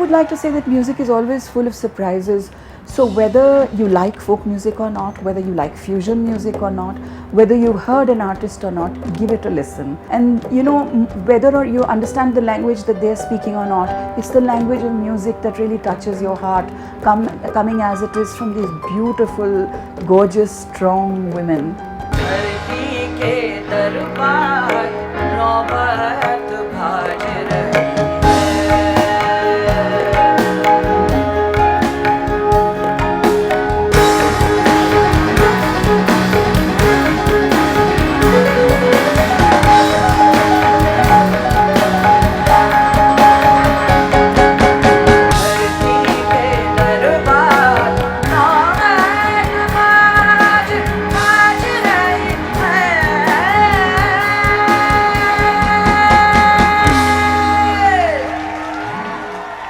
would like to say that music is always full of surprises. So whether you like folk music or not, whether you like fusion music or not, whether you've heard an artist or not, give it a listen. And whether or you understand the language that they're speaking or not, it's the language of music that really touches your heart, coming as it is from these beautiful, gorgeous, strong women.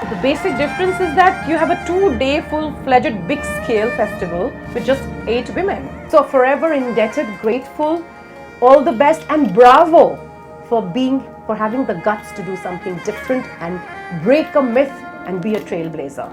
The basic difference is that you have a 2-day full-fledged big-scale festival with just 8 women. So forever indebted, grateful, all the best, and bravo for having the guts to do something different and break a myth and be a trailblazer.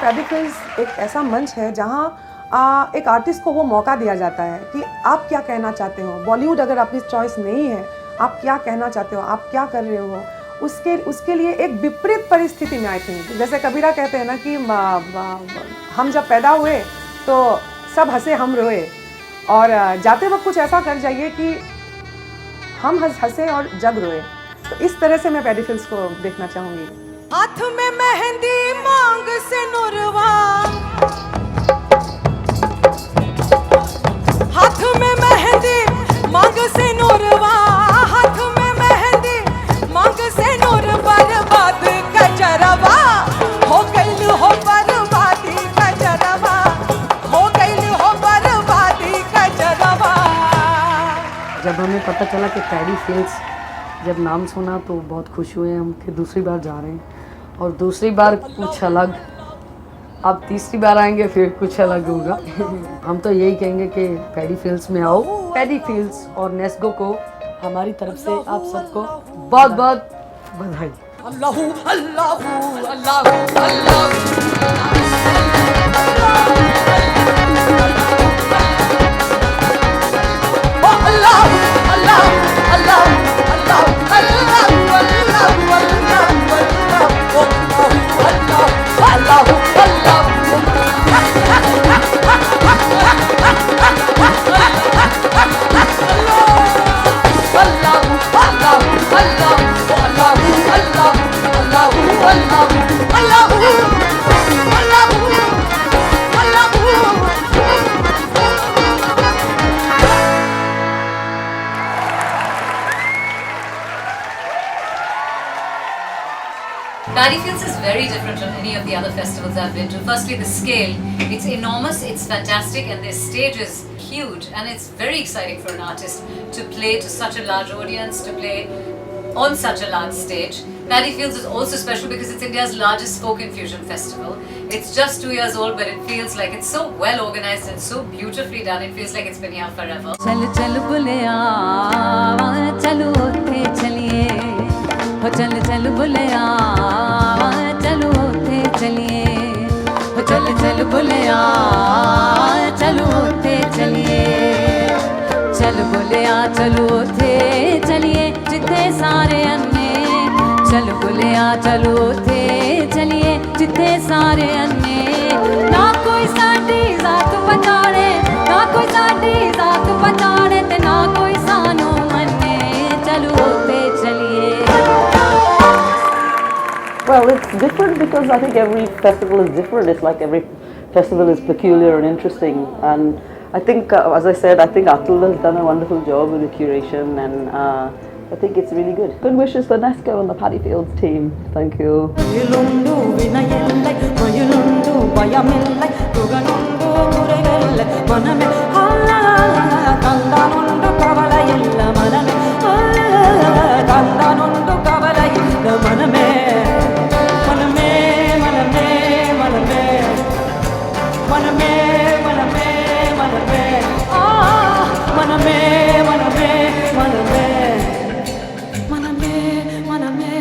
Paddy films एक ऐसा मंच है जहाँ एक artist को वो मौका दिया जाता है कि आप क्या कहना चाहते हो। बॉलीवुड अगर आपकी चॉइस नहीं है, आप क्या कहना चाहते हो, आप क्या कर रहे हो, उसके लिए एक विपरीत परिस्थिति में आई थिंक, जैसे कबीरा कहते हैं ना कि हम जब पैदा हुए तो सब हंसे हम रोए, और जाते वक्त कुछ ऐसा कर जाइए कि हम हंसे और जग रोए। तो इस तरह से मैं पैडी फिल्म्स को देखना चाहूँगी। हाथ में मेहंदी मांग से नुरवा, हाथ में मेहंदी मांग से नुरवा, हाथ में मेहंदी मांग से नूर, बर्बाद कजरवा हो गइल हो, बर्बादी कजरवा हो गइल हो, बर्बादी कजरवा। जब हमें पता चला कि पैडी फिल्म्स, जब नाम सुना तो बहुत खुश हुए हम कि दूसरी बार जा रहे हैं, और दूसरी बार कुछ अलग, अब तीसरी बार आएंगे फिर कुछ अलग होगा। हम तो यही कहेंगे कि पैडी फिल्म्स में आओ। पैडी फिल्म्स और नेस्गो को हमारी तरफ से आप सबको बहुत बहुत बधाई। Allahu Allahu Allahu Allahu Paddy Fields is very different from any of the other festivals I've been to. Firstly, the scale. It's enormous, it's fantastic, and their stage is huge, and it's very exciting for an artist to play to such a large audience, to play on such a large stage. Paddy Fields is also special because it's India's largest folk and fusion festival. It's just 2 years old, but it feels like it's so well organized and so beautifully done. It feels like it's been here forever. चल चल बुलिया चलो थे चलिए, हो चल चल बुलिया चलो थे चलिए, हो चल चल बुलिया चलो थे चलिए, चल बुलिया चलो थे चलिए, जिथे सारे अन्ने, चल बुलिया चलो थे चलिए, जिथे सारे अन्ने, ना कोई साडी जात पछाड़े, ना कोई साडी जात पछाड़े, ते ना कोई सानू मन्ने, चलो थे चलिए। Well, it's different because I think every festival is different. It's like every festival is peculiar and interesting, and I think, as I said, I think Atul has done a wonderful job with the curation, and I think it's really good. Good wishes for Nesco and the Paddy Fields team. Thank you. மயிலுண்டு வினையில்லை மயிலுண்டு பயமில்லை துகனுண்டு குறைகளில்லை மனமே தந்தானுண்டு கவலையில்லை மனமே தந்தானுண்டு கவலையில்லை மனமே மனமே மனமே மனமே மனமே மனமே மனமே ஆ மனமே மனமே மனமே மனமே மனமே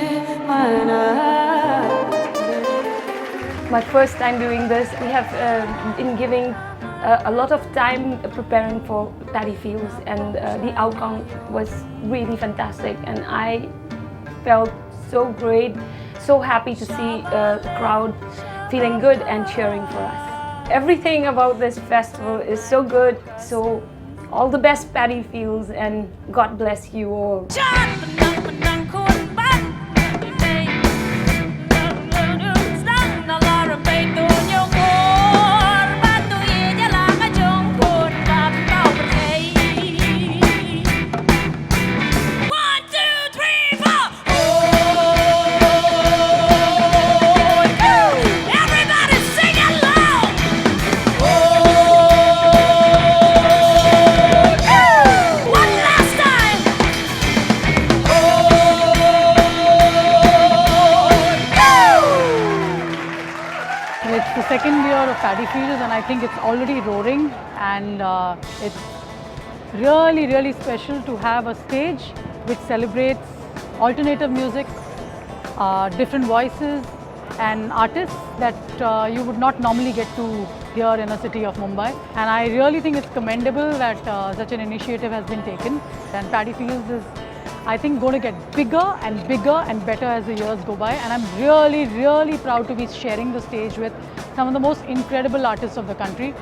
மனமே. My first time doing this, we have been giving a lot of time preparing for Paddy Fields, and the outcome was really fantastic, and I felt so great, so happy to see the crowd feeling good and cheering for us. Everything about this festival is so good, so all the best Paddy Fields, and God bless you all. It's the second year of Paddy Fields, and I think it's already roaring, and it's really, really special to have a stage which celebrates alternative music, different voices and artists that you would not normally get to hear in a city of Mumbai. And I really think it's commendable that such an initiative has been taken, and Paddy Fields is, I think, going to get bigger and better as the years go by, and I'm really, really proud to be sharing the stage with some of the most incredible artists of the country.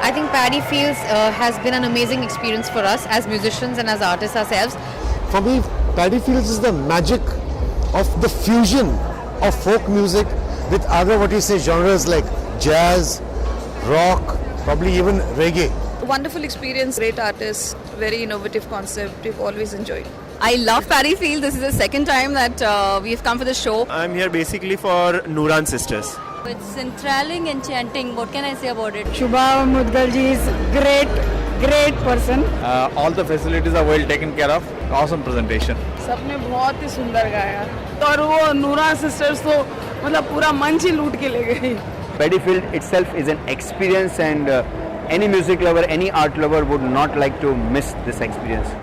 I think Paddy Fields has been an amazing experience for us as musicians and as artists ourselves. For me, Paddy Fields is the magic of the fusion of folk music with other, what you say, genres like jazz, rock, probably even reggae. Wonderful experience, great artists, very innovative concept. We've always enjoyed. I love Paddy Fields. This is the second time that we've come for the show. I'm here basically for Nooran Sisters. It's enthralling, enchanting. What can I say about it? Shubha Mudgal ji is great person. All the facilities are well taken care of. Awesome presentation. सबने बहुत ही सुंदर गाया और वो Nooran sisters तो मतलब पूरा मंच ही लूट के ले गई. Paddy Field itself is an experience, and any music lover, any art lover would not like to miss this experience.